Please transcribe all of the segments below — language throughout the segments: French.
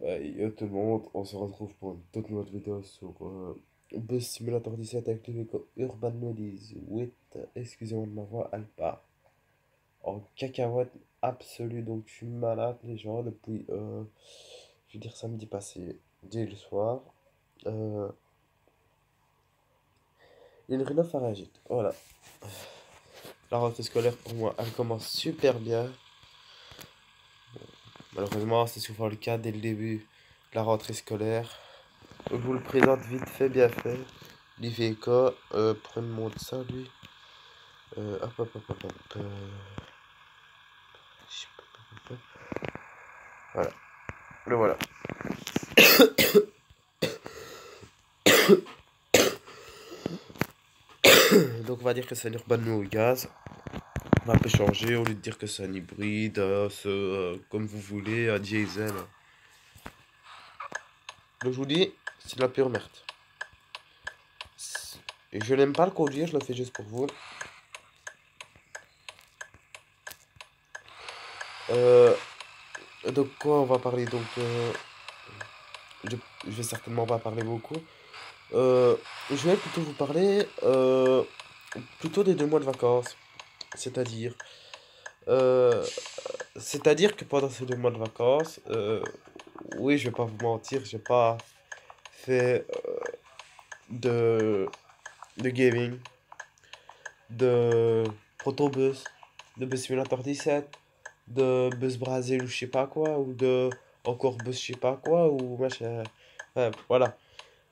Yo tout le monde, on se retrouve pour une toute nouvelle vidéo sur Bus Simulator 17 avec le véhicule Urban Modiz 8. Excusez-moi de ma voix, elle part en cacahuète absolue. Donc je suis malade les gens depuis, je veux dire samedi passé, dès le soir. Euh, une rhinopharyngite, voilà. La rentrée scolaire pour moi, elle commence super bien. Malheureusement, c'est souvent le cas dès le début de la rentrée scolaire. Je vous le présente vite fait, bien fait. L'Iveco, prenons de ça, lui. Hop, hop, hop, hop, hop. Voilà, le voilà. Donc on va dire que c'est un Urbano au gaz. On va un peu changer, au lieu de dire que c'est un hybride, comme vous voulez, un diesel. Donc je vous dis, c'est de la pure merde. Et je n'aime pas le conduire, je le fais juste pour vous. Donc quoi on va parler donc je vais certainement pas parler beaucoup. Je vais plutôt vous parler plutôt des 2 mois de vacances. C'est-à-dire euh, c'est-à-dire que pendant ces 2 mois de vacances, oui, je vais pas vous mentir, j'ai pas fait de, de gaming, de protobus, de bus simulator 17, de bus Brazil ou je sais pas quoi, ou de encore bus je sais pas quoi, ou machin. Ouais, voilà.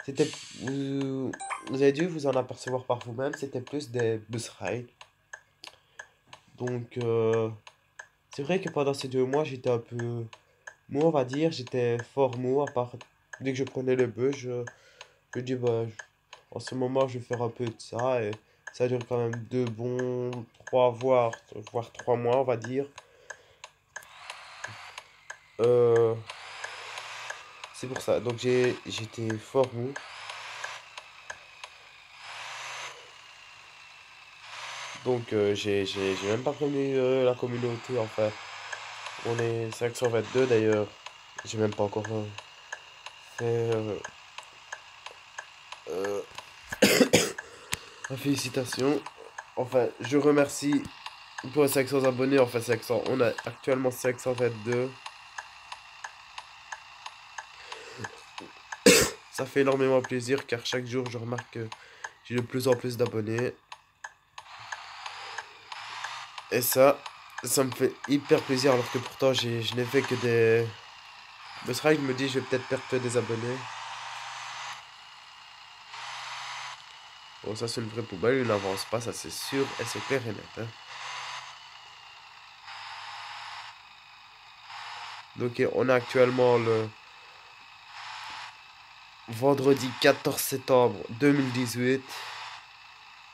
C'était, vous avez dû vous en apercevoir par vous-même, c'était plus des bus rides. Donc, c'est vrai que pendant ces 2 mois, j'étais un peu mou, on va dire. J'étais fort mou, à part dès que je prenais le bus, je dis, bah, en ce moment, je vais faire un peu de ça. Et ça dure quand même 2 bons 3, voire 3 mois, on va dire. Euh, c'est pour ça. Donc, j'étais fort mou. Donc, j'ai même pas prévenu la communauté, enfin. On est 522 d'ailleurs. J'ai même pas encore fait euh, la félicitation. Enfin, je remercie pour les 500 abonnés. Enfin, 500. On a actuellement 522. Ça fait énormément plaisir car chaque jour, je remarque que j'ai de plus en plus d'abonnés. Et ça me fait hyper plaisir alors que pourtant, je n'ai fait que des... Mais c'est vrai que je me dis, je vais peut-être perdre des abonnés. Bon, ça, c'est une vraie poubelle. Il n'avance pas, ça c'est sûr. Et c'est clair et net. Hein. Donc, on a actuellement le vendredi 14 septembre 2018.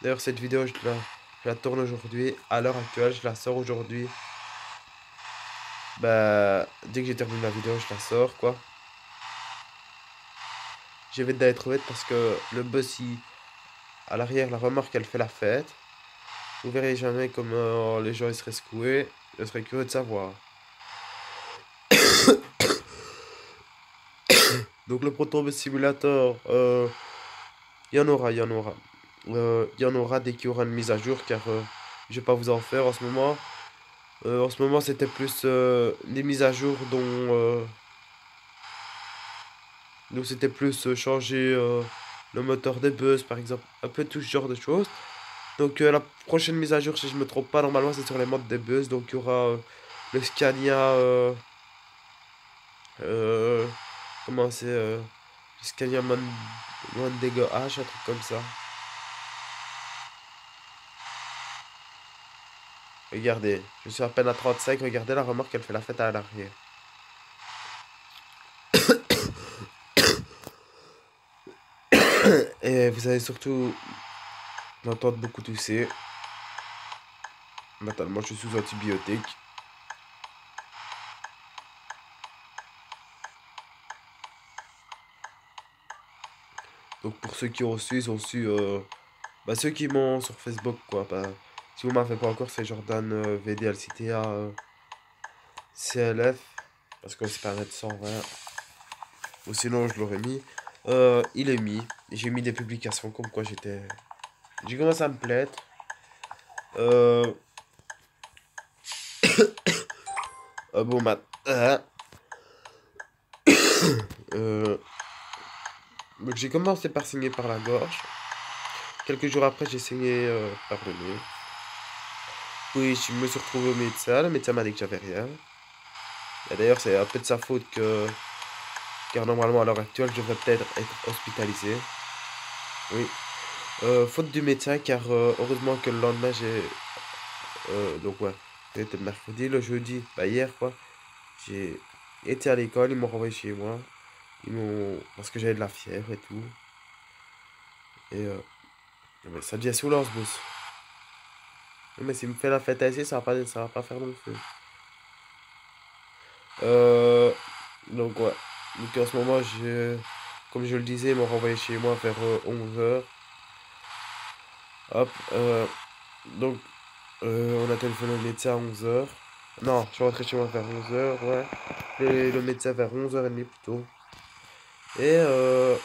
D'ailleurs, cette vidéo, je la tourne aujourd'hui. À l'heure actuelle, je la sors aujourd'hui. Bah, dès que j'ai terminé la vidéo, je la sors, quoi. Je vais d'être bête parce que le bus, à l'arrière, la remorque, elle fait la fête. Vous verrez jamais comment les gens ils seraient secoués. Je serais curieux de savoir. Donc, le Protobus Simulator, il y en aura, il y en aura. Il y en aura dès qu'il y aura une mise à jour, car je vais pas vous en faire en ce moment, c'était plus des mises à jour dont c'était plus changer le moteur des bus, par exemple. Un peu tout ce genre de choses. Donc la prochaine mise à jour, si je me trompe pas, normalement c'est sur les modes des bus. Donc il y aura le Scania... euh, comment c'est le Scania Mondego H, un truc comme ça. Regardez, je suis à peine à 35. Regardez la remorque, elle fait la fête à l'arrière. Et vous allez surtout m'entendre beaucoup tousser. Maintenant, je suis sous antibiotique. Donc pour ceux qui ont su, ils ont su... bah, ceux qui m'ont sur Facebook, quoi. Bah, si vous m'avez pas encore, c'est Jordan VDLCTA CLF. Parce qu'on s'est permis de 120. ou sinon je l'aurais mis. Il est mis. J'ai mis des publications comme quoi j'étais. J'ai commencé à me plaire. Euh, bon, euh, donc j'ai commencé par saigner par la gorge. Quelques jours après, j'ai saigné par le nez. Puis je me suis retrouvé au médecin. Le médecin m'a dit que j'avais rien. Et d'ailleurs, c'est un peu de sa faute que. Car normalement, à l'heure actuelle, je devrais peut-être être hospitalisé. Oui. Faute du médecin, car heureusement que le lendemain, j'ai. Donc, ouais. C'était mercredi, le jeudi, bah hier, quoi. J'ai été à l'école, ils m'ont renvoyé chez moi. Ils m'ont. Parce que j'avais de la fièvre et tout. Et mais ça devient saoulant ce boss. Mais s'il me fait la fête ainsi, ça va pas faire long feu. Euh, donc ouais. Donc en ce moment, comme je le disais, ils m'ont renvoyé chez moi vers 11 h. Hop. Donc on a téléphoné au médecin à 11 h. Non, je suis rentré chez moi vers 11 h, ouais. Et le médecin vers 11 h 30 plutôt. Et euh,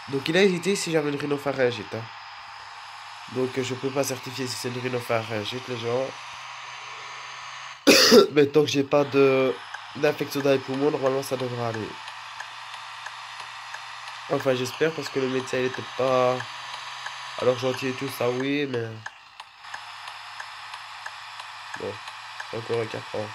donc il a hésité si j'avais une rhinopharyngite, hein. Donc je peux pas certifier si c'est une rhinopharyngite, les gens. Mais tant que j'ai pas d'infection dans les poumons, normalement ça devrait aller. Enfin, j'espère parce que le médecin il était pas. Alors gentil et tout ça, oui, mais bon, c'est encore un 4 ans.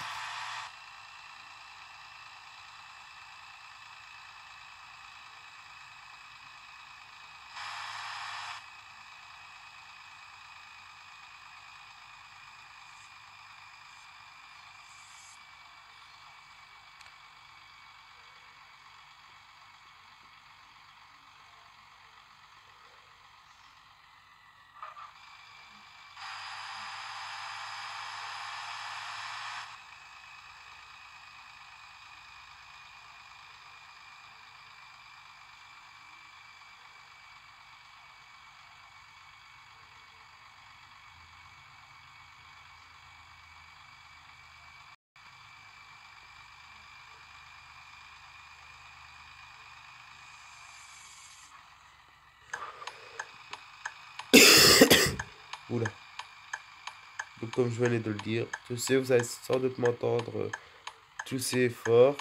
Oula. Donc, comme je venais de le dire, je sais, vous allez sans doute m'entendre tousser fort.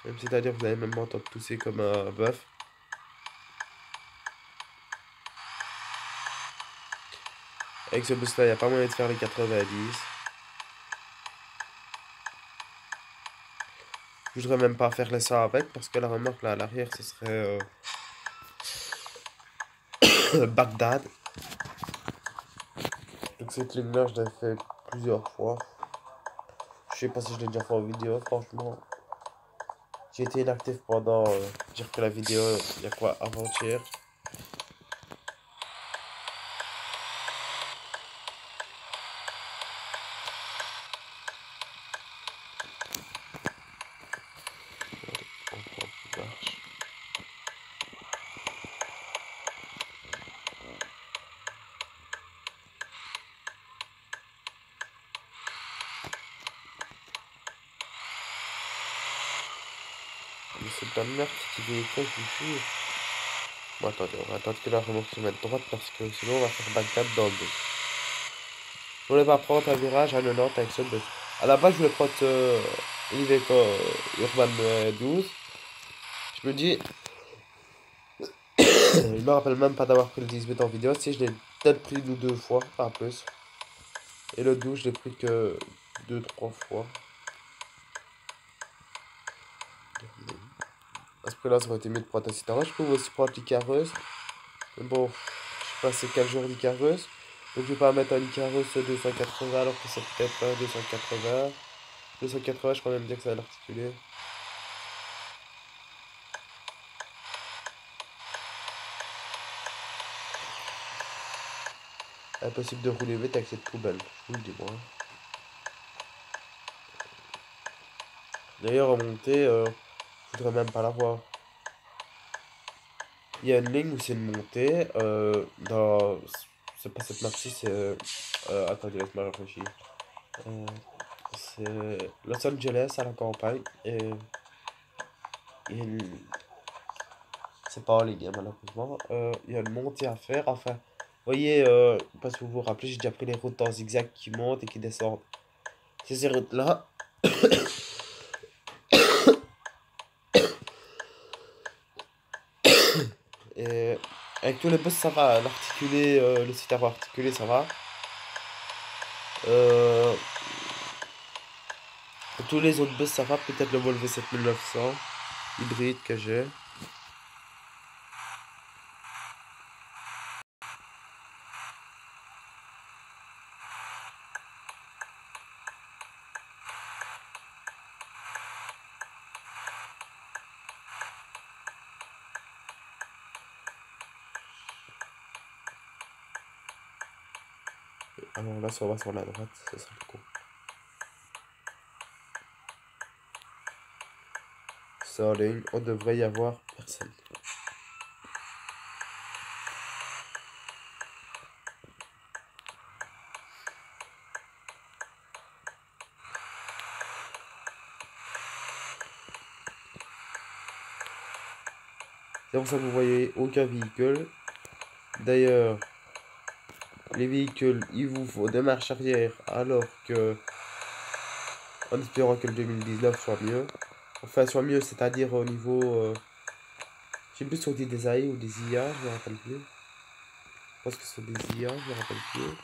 Même c'est-à-dire, vous allez même m'entendre tousser comme un bœuf. Avec ce boost-là, il n'y a pas moyen de faire les 90. Je voudrais même pas faire les 100 avec parce que la remorque là à l'arrière, ce serait Bagdad. Donc, cette ligne-là, je l'ai fait plusieurs fois. Je sais pas si je l'ai déjà fait en vidéo, franchement. J'ai été inactif pendant. J'ai repris la vidéo il y a quoi, avant-hier. On prend plus large. Mais c'est de la merde qui dit quoi, je suis. Bon, attendez, on va attendre que la remorque se mette droite parce que sinon on va faire Bagdad dans le dos. Je voulais pas prendre un virage à 90 avec ce bus. À la base, je voulais prendre Iveco Urban 12. Je me dis, je me rappelle même pas d'avoir pris le 18 en vidéo. Si je l'ai peut-être pris une ou deux fois, pas plus. Et le 12, je l'ai pris que deux, trois fois. À ce prix-là, ça aurait été mieux de prendre un Citaro. Je peux aussi prendre l'Icarus. Mais bon, je sais pas c'est quel jour l'Icarus. Donc je vais pas mettre un Icarus 280 alors que c'est peut-être un 280. 280, je crois même bien que ça va l'articuler. Impossible de rouler vite avec cette poubelle, je vous le dis moi. D'ailleurs, en montée, je voudrais même pas la voir. Il y a une ligne où c'est une montée. c'est pas cette map-ci, c'est... attendez, laisse-moi réfléchir. C'est Los Angeles à la campagne. Et c'est pas en ligne, hein, malheureusement. Il y a une montée à faire. Enfin, vous voyez, parce que vous vous rappelez, j'ai déjà pris les routes en zigzag qui montent et qui descendent. C'est ces routes-là. Et avec tous les bus, ça va. L'articulé, le site à articulé, ça va. Euh, tous les autres bus, ça va. Peut-être le Volvo 7900 hybride que j'ai. Alors là, si on va sur la droite, ça sera le coup. Ça, en ligne, on devrait y avoir personne. C'est pour ça que vous voyez aucun véhicule. D'ailleurs, les véhicules, il vous faut des marches arrière alors que, en espérant que le 2019 soit mieux. Enfin, soit mieux, c'est-à-dire au niveau... je sais plus si on dit des AI ou des IA, je me rappelle plus. Je pense que c'est des IA, je me rappelle plus.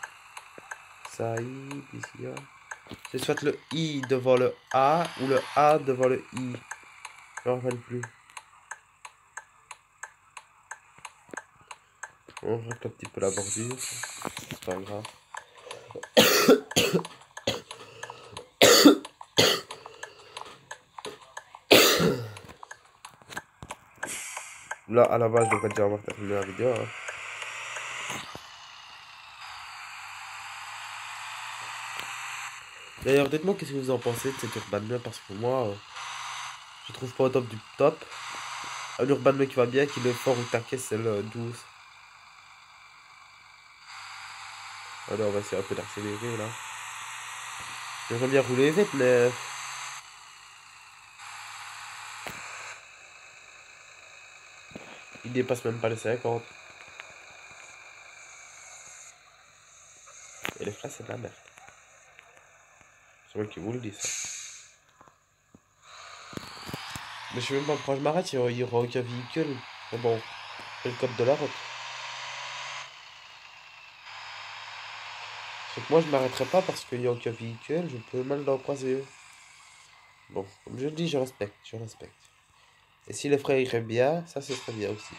Ça AI, des IA. C'est soit le I devant le A ou le A devant le I. Je me rappelle plus. On règle un petit peu la bordure. C'est pas grave. Là, à la base, je devrais déjà avoir terminé la vidéo. Hein. D'ailleurs, dites-moi qu'est-ce que vous en pensez de cet Urban 9 parce que moi, je trouve pas au top du top. Un Urban 9 qui va bien, qui est fort au taquet, c'est le 12. Alors, on va essayer un peu d'accélérer là. J'aimerais bien rouler vite, mais. Il dépasse même pas les 50. Et les freins, c'est de la merde. C'est moi qui vous le dis ça. Mais je sais même pas pourquoi je m'arrête, il y aura aucun véhicule. Mais bon, c'est le code de la route. C'est que moi je m'arrêterai pas parce qu'il n'y a aucun véhicule, je peux mal l'en croiser. Bon, comme je le dis, je respecte, je respecte. Et si les freins iraient bien, ça ce serait bien aussi.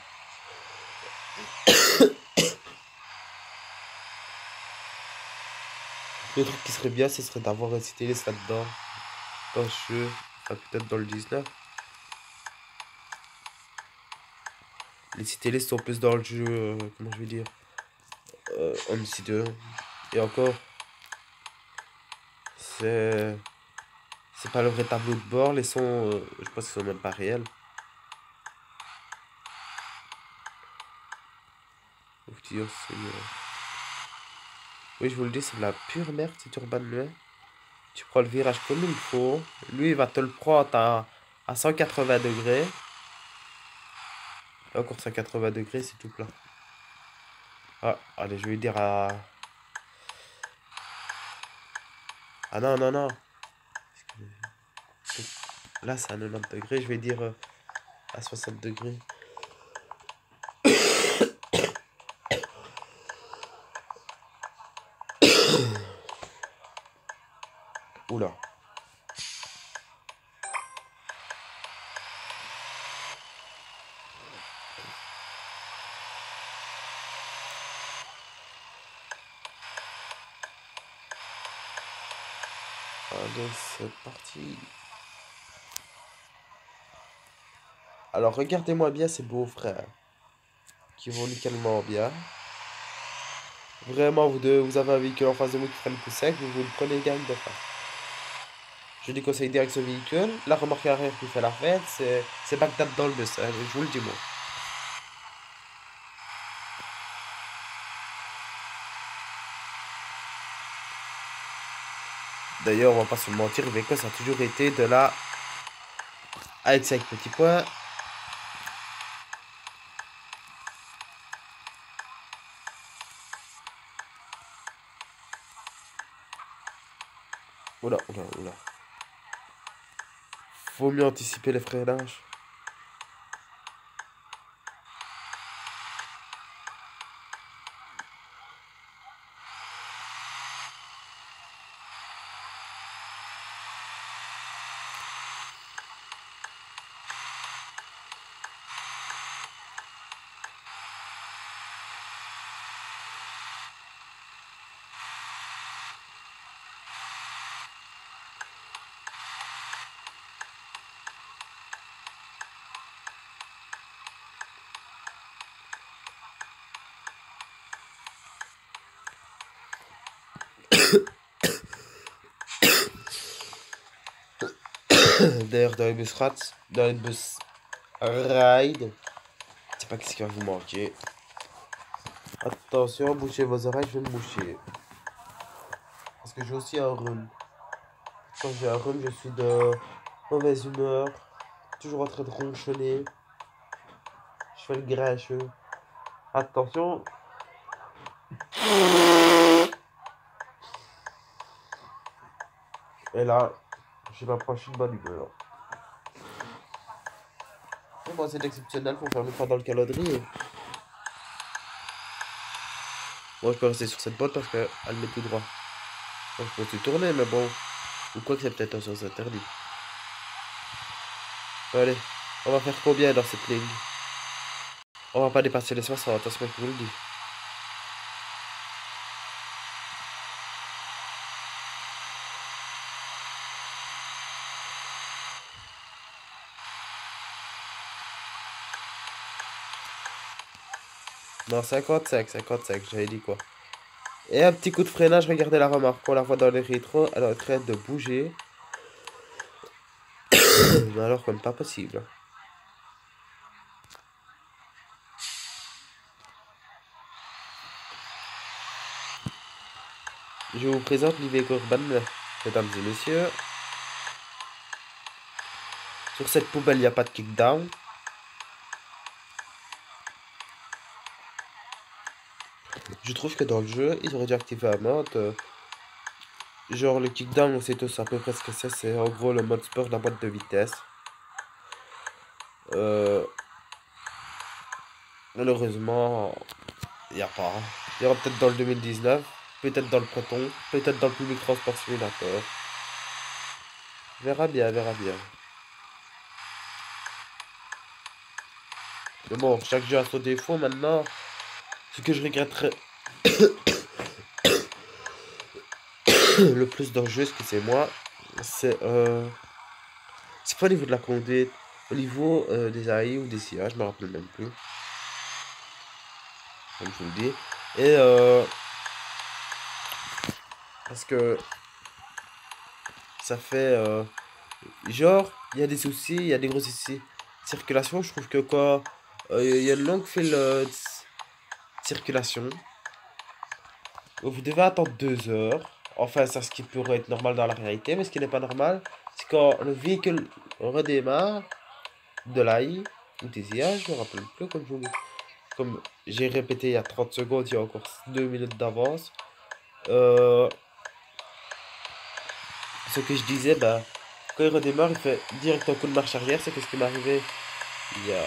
Le truc qui serait bien, ce serait d'avoir un Citylist là-dedans. Dans le jeu, enfin peut-être dans le 19. Les Citylist sont plus dans le jeu, comment je vais dire, Homicide 2. Et encore, c'est pas le vrai tableau de bord, les sons, je pense qu'ils sont même pas réels. Oui, je vous le dis, c'est de la pure merde, cet Urban 9. Tu prends le virage comme il faut. Lui, il va te le prendre à 180 degrés. Et encore 180 degrés, c'est tout plat. Ah, allez, je vais lui dire à... Ah non, non, non. Là, c'est à 90 degrés. Je vais dire à 60 degrés. Oula. Allez, c'est parti. Alors, regardez-moi bien ces beaux frères. Qui vont nickelement bien. Vraiment, vous avez un véhicule en face de vous qui freine plus sec, vous le prenez gagne de face. Je déconseille direct ce véhicule. La remorque arrière qui fait la fête, c'est Bagdad dans le bus, hein, je vous le dis moi. D'ailleurs, on va pas se mentir, Iveco, ça a toujours été de la... Avec 5 petits points. Oula, oula, oula. Faut mieux anticiper les freinages. D'ailleurs, dans les bus ride, je sais pas qu'est-ce qui va vous manquer. Attention, bouchez vos oreilles, je vais me boucher. Parce que j'ai aussi un rhume. Quand j'ai un rhume, je suis de mauvaise humeur. Toujours en train de ronchonner. Je fais le grincheux. Attention. Et là, je m'approche une bonne humeur. Bon, c'est exceptionnel pour faire le pas dans le calendrier. Moi, je peux rester sur cette boîte parce qu'elle met tout droit. Donc, je peux tout tourner, mais bon. Ou quoi que c'est peut-être un sens interdit. Allez, on va faire combien dans cette ligne? On va pas dépasser les 60, c'est ce que je vous le dis. Non, 55, j'avais dit quoi. Et un petit coup de freinage, regardez la remarque. On la voit dans les rétros, elle est en train de bouger. Mais alors comme pas possible. Je vous présente l'Iveco Urban, mesdames et messieurs. Sur cette poubelle, il n'y a pas de kickdown. Je trouve que dans le jeu, ils auraient dû activer un mode. Genre le kickdown, on sait tous à peu près ce que c'est. C'est en gros le mode sport de la boîte de vitesse. Malheureusement, il n'y a pas. Il y aura peut-être dans le 2019, peut-être dans le Proton, peut-être dans le Public Transport Simulator. Verra bien, verra bien. Mais bon, chaque jeu a son défaut maintenant. Ce que je regretterais le plus dans le jeu, excusez-moi, c'est pas au niveau de la conduite, au niveau des AI ou des IA, je me rappelle même plus. Comme je vous le dis. Et parce que ça fait genre, il y a des soucis, il y a des gros soucis. Circulation, je trouve que quoi, il y a une longue file de circulation. Vous devez attendre 2 heures. Enfin, c'est ce qui pourrait être normal dans la réalité, mais ce qui n'est pas normal, c'est quand le véhicule redémarre de l'AI ou des IA, je me rappelle plus comme j'ai répété il y a 30 secondes, il y a encore 2 minutes d'avance. Ce que je disais, bah, quand il redémarre, il fait direct un coup de marche arrière. C'est ce qui m'est arrivé il y a...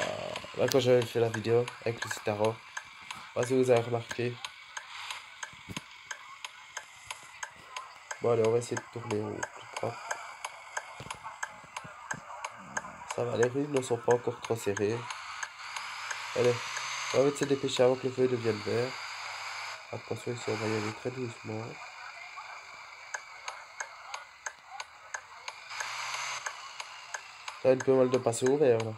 bah, quand j'avais fait la vidéo avec le Citaro. Je sais pas si vous avez remarqué. Bon, allez, on va essayer de tourner au plus propre. Ça va, les rues ne sont pas encore trop serrées. Allez, on va essayer de se dépêcher avant que le feu devienne vert. Attention, ici, on va y aller très doucement. Ça a un peu mal de passer au vert, là.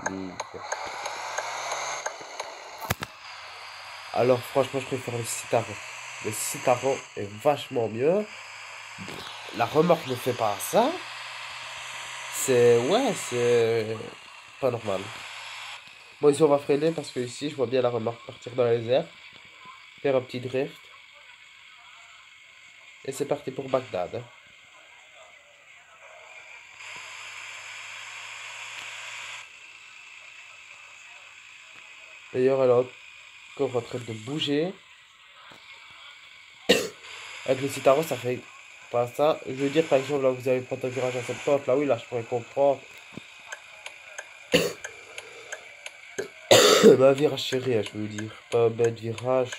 Nickel. Alors franchement, je préfère le Citaro. Le Citaro est vachement mieux. La remorque ne fait pas ça. C'est... Ouais, c'est... pas normal. Bon, ici, on va freiner parce que ici, je vois bien la remorque partir dans les airs. Faire un petit drift. Et c'est parti pour Bagdad. D'ailleurs, elle est encore en train de bouger. Avec le Citaro, ça fait pas ça. Je veux dire, par exemple, là, vous allez prendre un virage à cette porte. Là, oui, là, je pourrais comprendre. Bah, virage serré, hein, je veux dire. Pas un bête virage.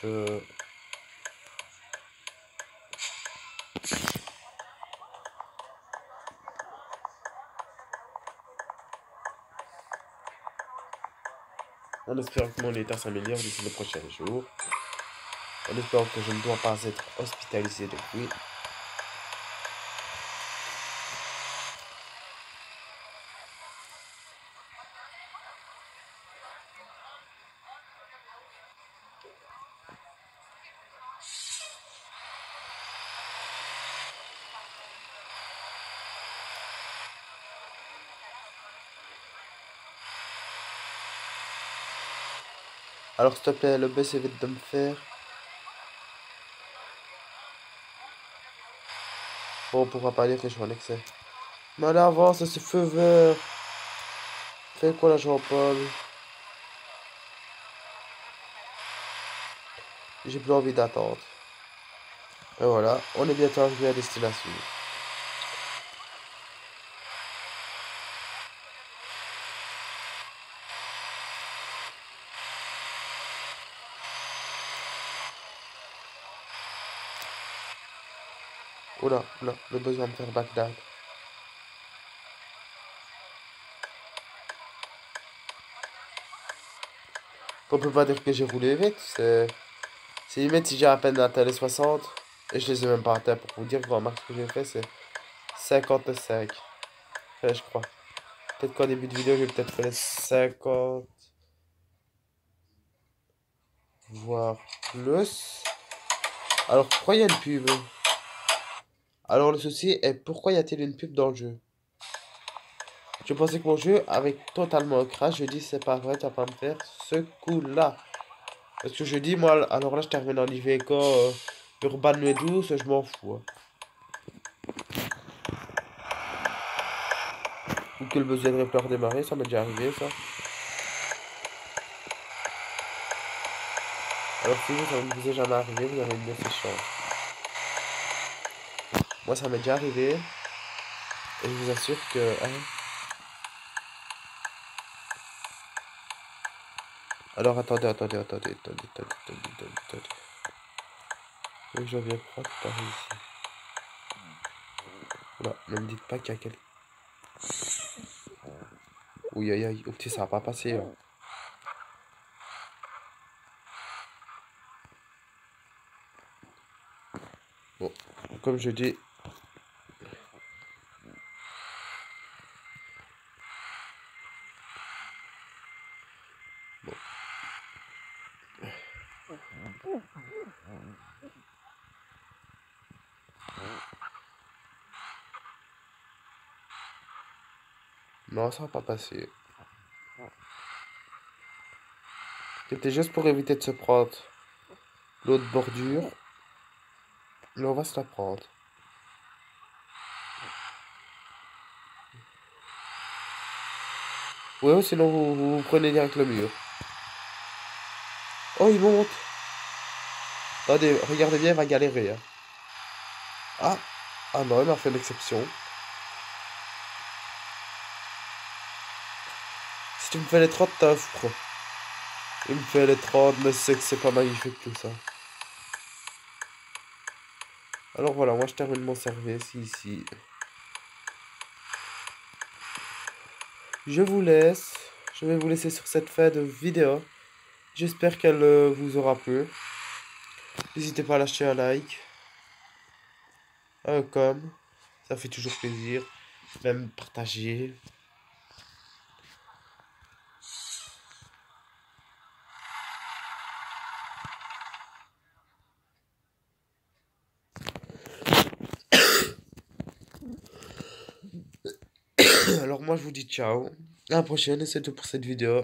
En espérant que mon état s'améliore d'ici les prochains jours. En espérant que je ne dois pas être hospitalisé depuis. Alors, s'il te plaît, le baisse vite de me faire. Bon, on pourra pas dire que je suis en excès. Mais allez, avance, ce feu vert. Fais quoi, la Jean-Paul? J'ai plus envie d'attendre. Et voilà, on est bientôt arrivé à destination. Oula, oula, le besoin de faire Bagdad. On peut pas dire que j'ai roulé vite, c'est limite si j'ai à peine atteint les 60. Et je les ai même pas atteints pour vous dire, remarque ce que j'ai fait, c'est 55. Enfin, je crois. Peut-être qu'en début de vidéo, j'ai peut-être fait les 50. Voire plus. Alors, pourquoi il y a une pub? Alors, le souci est, pourquoi y a-t-il une pub dans le jeu? Je pensais que mon jeu avait totalement crash. Je dis, c'est pas vrai, tu vas pas me faire ce coup-là. Parce que je dis, moi, alors là, je termine en Iveco Urban et douce, je m'en fous, hein. Ou que le besoin de repleur démarrer, ça m'est déjà arrivé, ça. Alors, si vous, ça ne vous est jamais arrivé, vous avez une de ces chances. Moi, ça m'est déjà arrivé. Et je vous assure que... hein. Alors, attendez. Faut que je viens prendre par ici. Oula, ne me dites pas qu'il y a quelqu'un. Oui, aïe, aïe. Ouf, ça va pas passer, hein. Bon, comme je dis... Bon. Non, ça va pas passer. C'était juste pour éviter de se prendre l'autre bordure. Mais on va se la prendre. Ouais, sinon vous prenez direct le mur. Oh, il monte. Attendez, regardez bien, il va galérer, hein. Ah, ah non, il m'a fait l'exception. Si tu me fais les 30, t'as un fou. Il me fait les 30, mais c'est que c'est pas magnifique tout ça. Alors voilà, moi je termine mon service ici. Je vous laisse. Je vais vous laisser sur cette fin de vidéo. J'espère qu'elle vous aura plu. N'hésitez pas à lâcher un like. Un com. Ça fait toujours plaisir. Même partager. Alors moi je vous dis ciao, à la prochaine et c'est tout pour cette vidéo.